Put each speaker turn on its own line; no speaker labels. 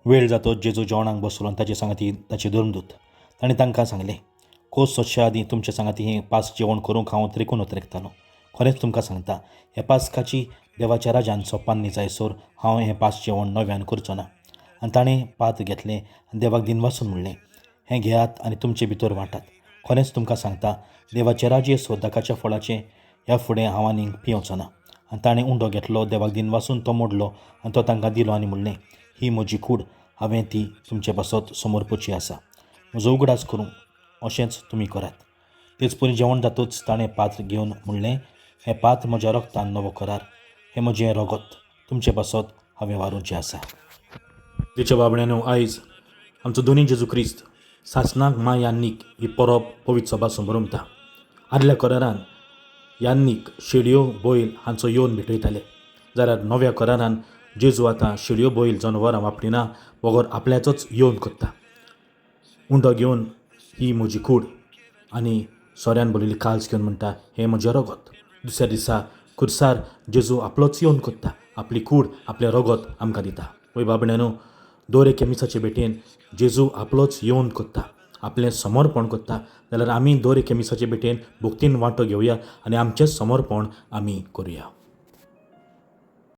वेळ जातो जेजू जेवणाक बसलो आनी ताचे सांगाती ताचे धर्मदूत ताणें तांकां सांगलें, खोस सोदचे आदीं तुमचे सांगाती हें पास जेवण करूंक हांव त्रिकून उतरयतालों. खरेंच तुमकां सांगता, ह्या पास्काची देवाच्या राजान सोंपन न्ही जायसर हांव हें पास जेवण नव्यान करचो ना. आनी ताणें पात घेतलें आनी देवाक दिनवासून म्हणलें, हें घेयात आनी तुमचे भितर वांटात. खरेंच तुमकां सांगता, देवाचें राज्य सोदाकाच्या फळाचें ह्या फुडें हांव आनीक पियेवचो ना. आनी ताणें उंडो घेतलो, देवाक दिनवासून तो मोडलो आनी तो तांकां दिलो आनी म्हणलें, ही म्हजी कूड, हांवें ती तुमचे बसत समर्पूची आसा. म्हजो उगडास करूं अशेंच तुमी करात. तेच परी जेवण जातूच ताणें पात्र घेवन म्हणलें, हें पात्र म्हज्या रगतान नवो करार, हें म्हजें रगत तुमचे बसत हांवें वारूचें आसा. तिच्या बाबड्यानो, आयज आमचो दोनी जेजू क्रिस्त सासणाक माय यान्नीक ही परब पवित्र सभा समोरमता. आदल्या करारान यान्नीक शेडयो बैल हांचो येवन भेटयताले, जाल्यार नव्या करारान जेजू आतां शेडयो बैल जनवरां वापरिना, बगर आपल्याचोच येवन कोत्ता. उंडो घेवन ही म्हजी कूड आनी सोऱ्यान बरयली काल्स घेवन म्हणटा, हें म्हजें रगत. दुसऱ्या दिसा खुर्सार जेजू आपलोच येवन कोत्ता, आपली कूड आपलें रगत आमकां दिता. वय बाबड्यानो, दर एके मिसाचे भेटेन जेजू आपलोच येवन कोत्ता, आपलें समर्पण कोत्ता. जाल्यार आमी दर एके मिसाचे भेटेन भुक्तीन वांटो घेवया आनी आमचें समर्पण आमी करुया.